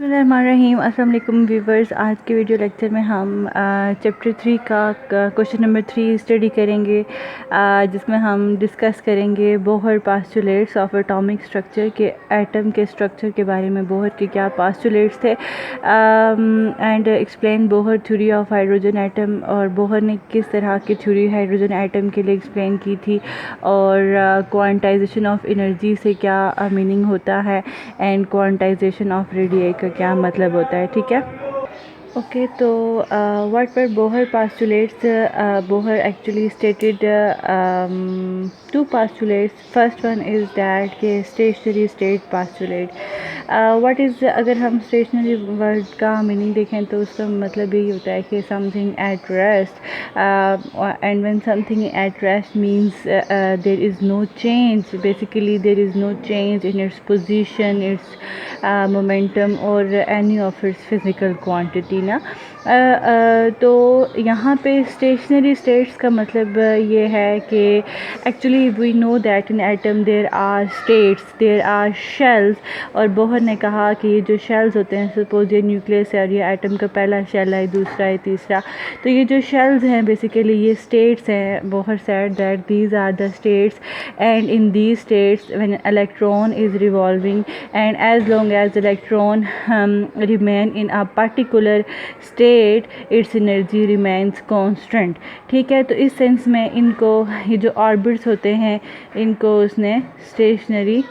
बिस्मिल्लाहिर्रहमानिर्रहीम। अस्सलाम वालेकुम व्यूवर्स। आज के वीडियो लेक्चर में हम चैप्टर 3 का क्वेश्चन नंबर 3 स्टडी करेंगे, जिसमें हम डिस्कस करेंगे Bohr postulates of atomic structure के एटम के स्ट्रक्चर के बारे में। बोहर के क्या पास्टुलेट्स थे and explain Bohr theory of hydrogen atom, और बोहर ने किस तरह की थ्योरी हाइड्रोजन एटम के लिए एक्सप्लेन की थी, और क्वांटाइजेशन ऑफ एनर्जी से क्या मीनिंग होता है एंड क्वांटाइजेशन ऑफ रेडिएशन का क्या मतलब होता है। ठीक है, ओके। तो what were Bohr postulates? Bohr actually stated two postulates. First one is that के stationery state postulate. What is, अगर हम स्टेशनरी वर्ड का मीनिंग देखें तो उसका मतलब यही होता है कि something at rest, and when something at rest means there is no change. Basically there is no change in its position, its momentum और any of its physical quantity ना। तो यहाँ पे स्टेशनरी स्टेट्स का मतलब ये है कि actually we know that in atom there are states, there are shells. और बोहर ने कहा कि ये जो शेल्स होते हैं, सपोज ये न्यूक्लियस है और ये एटम का पहला शेल है, दूसरा है, तीसरा, तो ये जो शेल्स हैं बेसिकली ये स्टेट्स हैं। Bohr said that these are the states, and in these states when electron is revolving and as long as electron remain in a particular state its energy remains constant. ठीक है, तो इस sense में इनको, ये जो orbits होते हैं, इनको उसने स्टेशनरी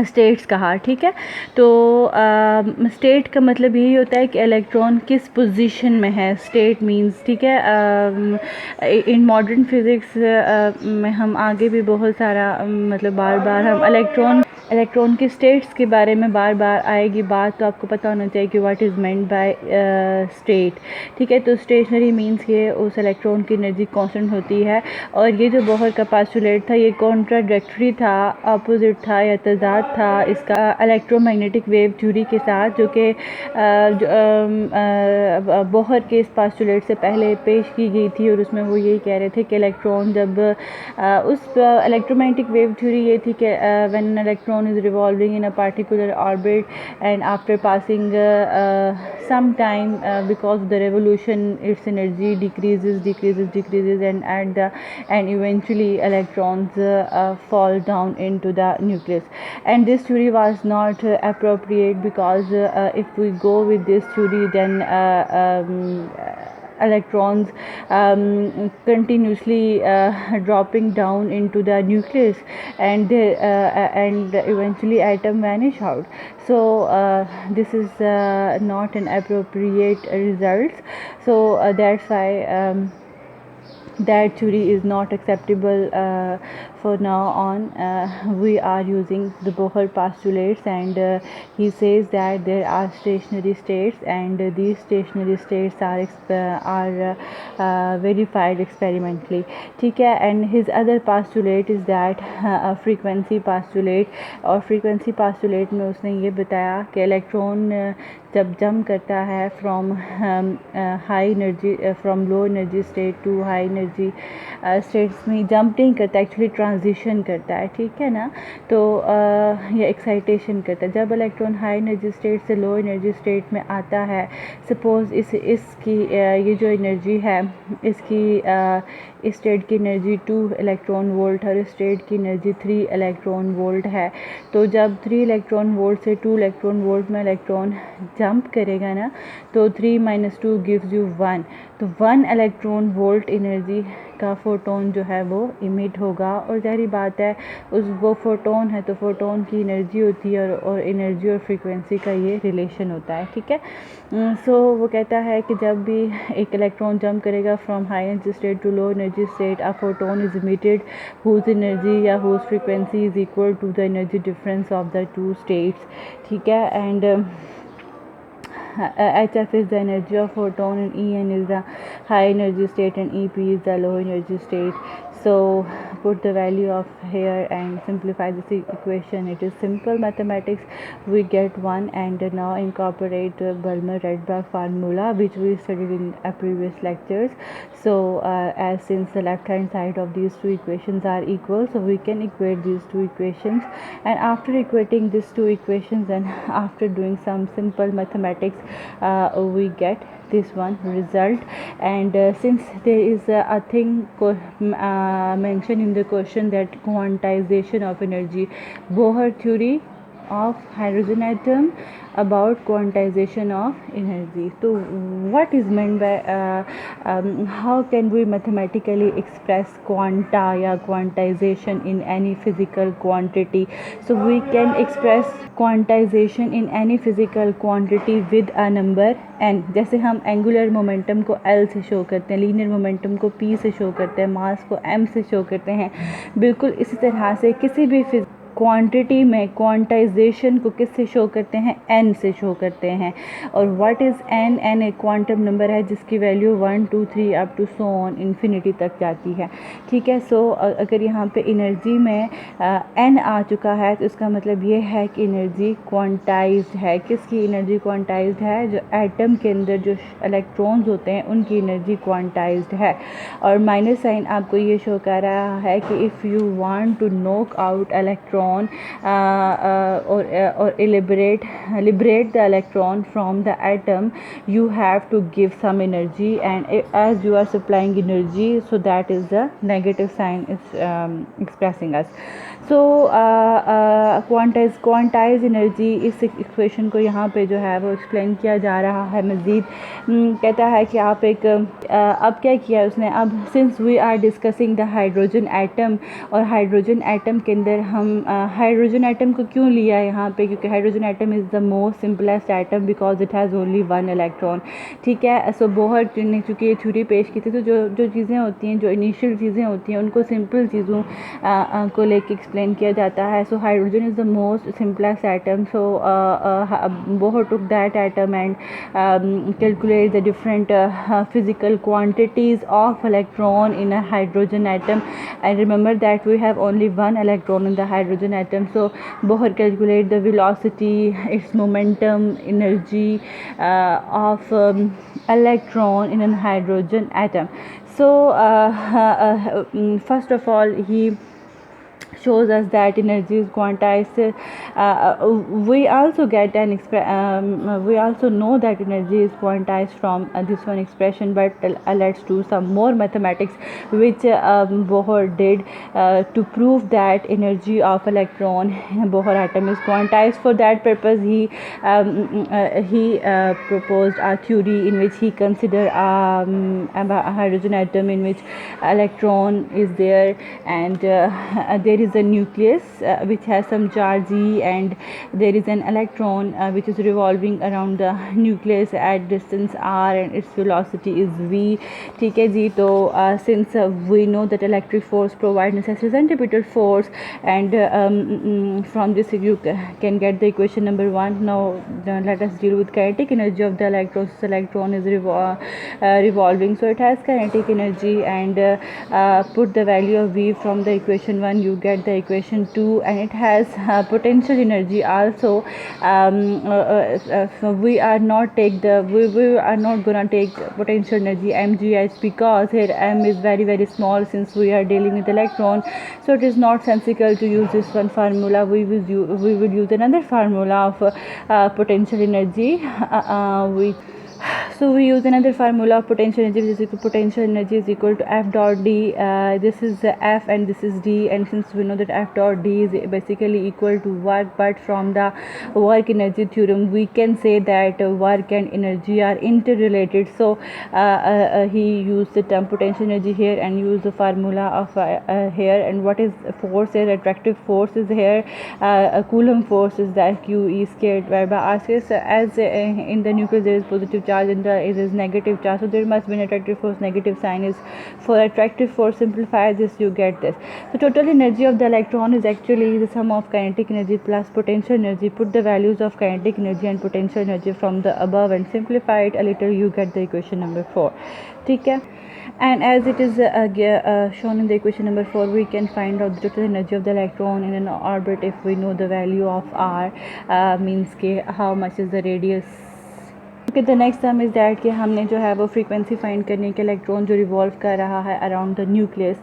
स्टेट्स कहा। ठीक है, तो स्टेट का मतलब यही होता है कि इलेक्ट्रॉन किस पोजीशन में है। स्टेट मींस, ठीक है, इन मॉडर्न फिज़िक्स में हम आगे भी बहुत सारा मतलब बार बार हम इलेक्ट्रॉन के स्टेट्स के बारे में बार बार आएगी बात, तो आपको पता होना चाहिए कि what is meant by state. ठीक है, तो स्टेशनरी मींस ये उस इलेक्ट्रॉन की एनर्जी कांस्टेंट होती है। और ये जो बोहर का पोस्टुलेट था ये कॉन्ट्राडिक्टरी था, अपोजिट था या तज़ाद था इसका इलेक्ट्रोमैग्नेटिक वेव थ्योरी के साथ, जो कि बोहर के इस पोस्टुलेट से पहले पेश की गई थी। और उसमें वो यही कह रहे थे कि इलेक्ट्रॉन जब उस इलेक्ट्रोमैग्नेटिक वेव थ्योरी ये थी कि when electron is revolving in a particular orbit and after passing some time because of the revolution its energy decreases and eventually electrons fall down into the nucleus. And this theory was not appropriate because if we go with this theory then electrons continuously dropping down into the nucleus, and and eventually atom vanish out. So this is not an appropriate result. So that's why that theory is not acceptable for now on. We are using the Bohr postulates, and he says that there are stationary states, and these stationary states are verified experimentally. ठीक है, and his other postulate is that a frequency postulate, और frequency postulate में उसने ये बताया कि electron जब jump करता है from high energy, from low energy state to high energy states में जंप नहीं करता, एक्चुअली ट्रांजिशन करता है। ठीक है ना, तो ये एक्साइटेशन करता है। जब इलेक्ट्रॉन हाई एनर्जी स्टेट से लो एनर्जी स्टेट में आता है, सपोज़ इसकी ये जो एनर्जी है, इसकी इस स्टेट की एनर्जी 2 इलेक्ट्रॉन वोल्ट और इस स्टेट की एनर्जी 3 इलेक्ट्रॉन वोल्ट है। तो जब 3 इलेक्ट्रॉन वोल्ट से 2 इलेक्ट्रॉन वोल्ट में इलेक्ट्रॉन जंप करेगा ना, तो 3 - 2 गिव्स यू 1। तो 1 इलेक्ट्रॉन वोल्ट एनर्जी का फोटोन जो है वो इमिट होगा, और जाहिर बात है वो फोटोन है तो फोटोन की एनर्जी होती है, और एनर्जी और फ्रीक्वेंसी का ये रिलेशन होता है। ठीक है, सो वो कहता है कि जब भी एक इलेक्ट्रॉन जंप करेगा from high energy state to low energy state, a photon is emitted whose energy या whose frequency is equal to the energy difference of the two states. ठीक है, and HF is the energy of photon, and En is the high energy state, and EP is the low energy state. So put the value of here and simplify this equation. It is simple mathematics. We get 1 and now incorporate Balmer-Rydberg formula which we studied in previous lectures. So as since the left hand side of these two equations are equal, so we can equate these two equations, and after equating these two equations and after doing some simple mathematics we get this one result. And since there is a thing mentioned in the question that quantization of energy, Bohr theory of hydrogen atom about quantization of energy. So what is meant by how can we mathematically express quanta या quantization in any physical quantity? So we can express quantization in any physical quantity with a number n. जैसे हम angular momentum को L से show करते हैं, linear momentum को P से show करते हैं, मास को m से शो करते हैं, बिल्कुल इसी तरह से किसी भी क्वांटिटी में क्वांटाइजेशन को किससे शो करते हैं, n से शो करते हैं. और व्हाट इज़ n? n एक क्वांटम नंबर है जिसकी value 1 2 3 up to so on infinity तक जाती है. ठीक है. सो अगर यहाँ पे एनर्जी में n आ चुका है तो इसका मतलब ये है कि एनर्जी क्वांटाइज्ड है. किसकी एनर्जी क्वांटाइज्ड है? जो एटम के अंदर जो इलेक्ट्रॉन्स होते हैं उनकी एनर्जी क्वांटाइज्ड है. और माइनस साइन आपको ये शो कर रहा है कि if you want to knock out electron or liberate the electron from the atom, you have to give some energy, and as you are supplying energy, so that is the negative sign is expressing us. So quantize energy, इस equation को यहाँ पे जो है वो explain किया जा रहा है मज़ीद. कहता है कि आप एक अब क्या किया है उसने, अब since we are discussing the hydrogen atom, और हाइड्रोजन एटम के अंदर हम हाइड्रोजन एटम को क्यों लिया है यहाँ पे, क्योंकि hydrogen atom is the most simplest atom because it has only 1 electron. ठीक है. सो बोहर ने चूँकि ये थ्योरी पेश की थी, तो जो चीज़ें होती हैं, जो इनिशियल चीज़ें होती हैं, उनको सिंपल चीज़ों को लेके एक्सप्लेन किया जाता है. So hydrogen is the most simplest atom. So Bohr took that atom and calculate the different physical quantities of electron in a hydrogen atom, and remember that we have only 1 electron in the hydrogen atom. So Bohr calculate the velocity, its momentum, energy of electron in a hydrogen atom. So first of all he shows us that energy is quantized. We also get we also know that energy is quantized from this one expression, but let's do some more mathematics which Bohr did to prove that energy of electron in a Bohr atom is quantized. For that purpose he proposed a theory in which he considered a hydrogen atom in which electron is there, and there is a nucleus which has some charge E, and there is an electron which is revolving around the nucleus at distance r, and its velocity is v. ठीक है जी. तो since we know that electric force provides necessary centripetal force, and from this you can get the equation number 1. Now let us deal with kinetic energy of the electron. This electron is revolving, so it has kinetic energy, and put the value of v from the equation 1, you get the equation 2, and it has potential energy also. We are not gonna take potential energy mgh, because here m is very very small since we are dealing with electron, so it is not sensical to use this one formula. We will use another formula of potential energy. So we use another formula of potential energy, which is equal to potential energy is equal to F dot D. This is F and this is D, and since we know that F dot D is basically equal to work, but from the work energy theorem we can say that work and energy are interrelated. So he used the term potential energy here and used the formula of here. And what is force here? Attractive force is here. Coulomb force is that Q E squared by R squared. So as in the nucleus there is positive charge and is negative charge, so there must be an attractive force. Negative sign is for attractive force. Simplify this, you get this. So total energy of the electron is actually the sum of kinetic energy plus potential energy. Put the values of kinetic energy and potential energy from the above and simplify it a little, you get the equation number 4. ठीक है. And as it is shown in the equation number 4, we can find out the total energy of the electron in an orbit if we know the value of r, means के how much is the radius. Okay, the next term is that कि हमने जो है वो frequency find करनी है कि electron जो रिवॉल्व कर रहा है अराउंड द न्यूक्लियस,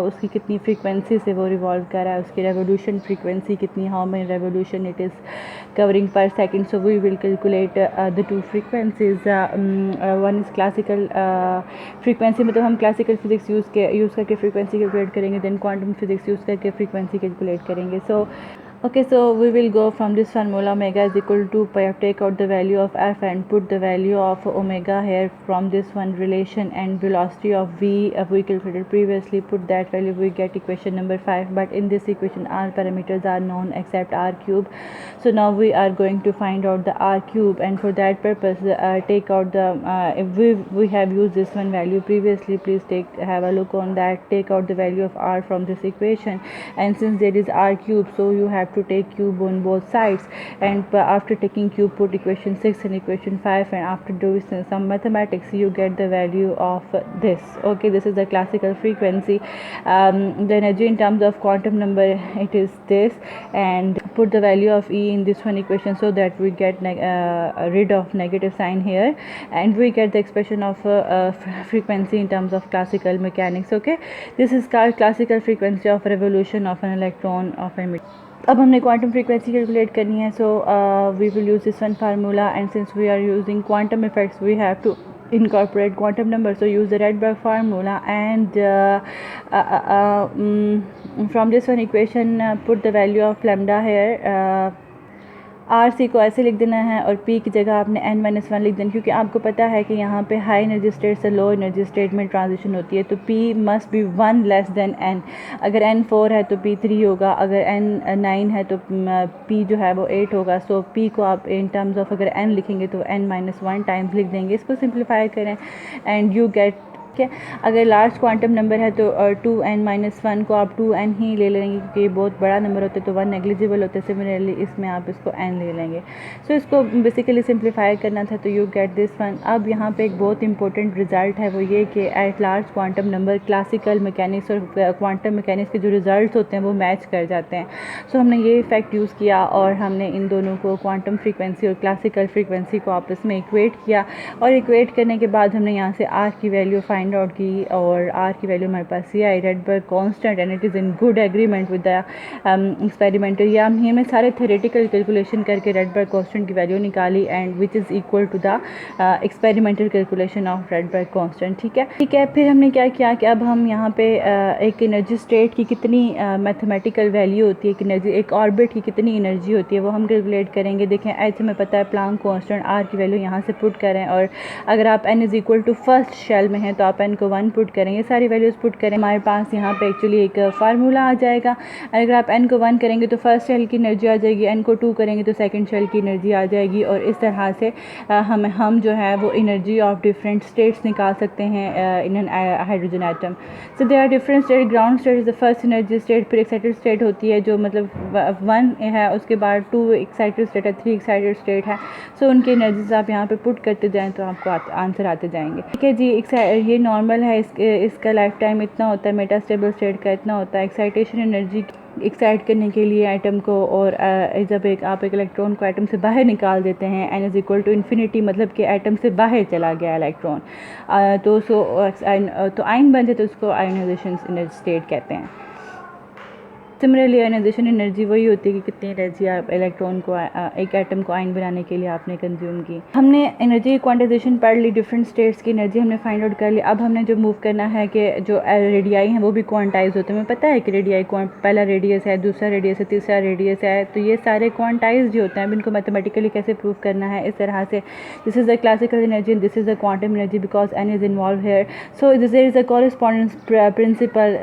उसकी कितनी फ्रीक्वेंसी से वो रिवॉल्व कर रहा है, उसकी रेवोल्यूशन फ्रीक्वेंसी कितनी, how many revolution it is covering per second. So we will calculate the two frequencies. One is classical frequency, मतलब हम क्लासिकल फिजिक्स यूज़ करके फ्रीक्वेंसी कैलकुलेट करेंगे, देन क्वांटम फिजिक्स यूज़ करके फ्रीक्वेंसी कैलकुलेट करेंगे. So okay, so we will go from this formula omega is equal to pi. Take out the value of f and put the value of omega here from this one relation, and velocity of v we calculated previously, put that value, we get equation number 5. But in this equation all parameters are known except r cube. So now we are going to find out the r cube, and for that purpose take out the if we have used this one value previously, please have a look on that. Take out the value of r from this equation, and since there is r cube, so you have to take cube on both sides, and after taking cube put equation 6 and equation 5, and after doing some mathematics you get the value of this. Okay, this is the classical frequency. The energy in terms of quantum number, it is this, and put the value of E in this one equation so that we get rid of negative sign here, and we get the expression of frequency in terms of classical mechanics. Okay, this is called classical frequency of revolution of an electron of a meter. अब हमने quantum frequency calculate करनी है. So we will use this one formula, and since we are using quantum effects we have to incorporate quantum number. So use the Rydberg formula, and from this one equation put the value of lambda here. R C को ऐसे लिख देना है और P की जगह आपने n-1 लिख देना, क्योंकि आपको पता है कि यहाँ पे हाई एनर्जी स्टेट से लो एनर्जी स्टेट में ट्रांजिशन होती है. तो p must be 1 less than n. अगर n 4 है तो p 3 होगा, अगर n 9 है तो p जो है वो 8 होगा. सो p को आप इन टर्म्स ऑफ अगर n लिखेंगे तो n-1 टाइम्स लिख देंगे. इसको सिंप्लीफाई करें एंड यू गेट. ठीक है, अगर लार्ज क्वांटम नंबर है तो 2n-1 को आप 2n ही ले लेंगे, क्योंकि ये बहुत बड़ा नंबर होता है तो 1 नेग्लिजिबल होता है. सिमिलरली इसमें आप इसको n ले लेंगे. सो इसको बेसिकली सिंप्लीफाई करना था, तो यू गेट दिस वन. अब यहाँ पे एक बहुत इंपॉर्टेंट रिजल्ट है, वो ये कि at large quantum number classical mechanics और क्वांटम मैकेनिक्स के जो रिजल्ट होते हैं वो मैच कर जाते हैं. सो हमने ये इफेक्ट यूज़ किया और हमने इन दोनों को क्वांटम फ्रीक्वेंसी और क्लासिकल फ्रीक्वेंसी को आपस में इक्वेट किया, और इक्वेट करने के बाद हमने यहाँ से आर की वैल्यू फाइंड आउट की, और आर की वैल्यू हमारे पास ये आई, Rydberg constant, and it is in good agreement with the experimental. या हमने सारे थ्योरेटिकल कैलकुलेशन करके रेडबर्ग कांस्टेंट की वैल्यू निकाली, and which is equal to the experimental calculation of Rydberg constant. ठीक है. फिर हमने क्या किया कि अब हम यहाँ पे एक एनर्जी स्टेट की कितनी मैथमेटिकल वैल्यू होती है, कि एनर्जी एक ऑर्बिट की कितनी एनर्जी होती है वो हम कैलकुलेट करेंगे. देखें, ऐसे हमें पता है प्लांक कांस्टेंट, आर की वैल्यू यहाँ से पुट करें, और अगर आप n is equal to first shell में हैं तो आप n को 1 पुट करेंगे, सारी वैल्यूज़ पुट करें, हमारे पास यहाँ पे एक्चुअली एक फार्मूला आ जाएगा. अगर आप n को 1 करेंगे तो फर्स्ट शेल की एनर्जी आ जाएगी, n को 2 करेंगे तो सेकंड शेल की एनर्जी आ जाएगी, और इस तरह से हम जो है वो एनर्जी ऑफ डिफरेंट स्टेट्स निकाल सकते हैं in an hydrogen atom. So there are different state. Ground state is the first energy state, फिर एक्साइटेड स्टेट होती है जो मतलब 1 है, उसके बाद 2 एक्साइटेड स्टेट है, 3 एक्साइटेड स्टेट है. सो उनकी एनर्जीज आप यहाँ पे पुट करते जाएँ तो आपको आंसर आते जाएंगे. ठीक है जी. ये नॉर्मल है, इसका लाइफ टाइम इतना होता है, मेटास्टेबल स्टेट का इतना होता है. एक्साइटेशन एनर्जी एक्साइट करने के लिए एटम को, और जब आप एक इलेक्ट्रॉन को एटम से बाहर निकाल देते हैं, n is equal to infinity, मतलब कि एटम से बाहर चला गया इलेक्ट्रॉन, तो आयन बन जाए तो उसको आयनाइजेशन एनर्जी स्टेट कहते हैं. सिमिलरली आयनाइजेशन एनर्जी वही होती है कि कितनी एनर्जी आप इलेक्ट्रॉन को एक एटम को आयन बनाने के लिए आपने कंज्यूम की. हमने एनर्जी क्वांटाइजेशन पढ़ ली, डिफरेंट स्टेट्स की एनर्जी हमने फाइंड आउट कर ली. अब हमने जो मूव करना है कि जो रेडियाई हैं वो भी क्वांटाइज होते हैं. हमें पता है कि रेडियाई पहला रेडियस है, दूसरा रेडियस है, तीसरा रेडियस है, तो ये सारे क्वांटाइज होते हैं. अब इनको मैथमेटिकली कैसे प्रूव करना है, इस तरह से this is the classical energy and this is the quantum energy because n is involve here. So there is a correspondence principle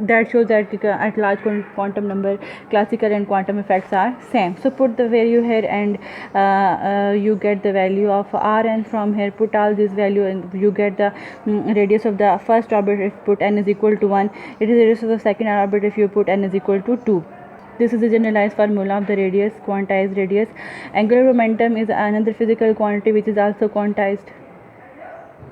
that shows that at large quantum number, classical and quantum effects are same. So put the value here and you get the value of Rn from here. Put all this value and you get the radius of the first orbit if put n is equal to 1. It is the radius of the second orbit if you put n is equal to 2. This is the generalized formula of the radius, quantized radius. Angular momentum is another physical quantity which is also quantized.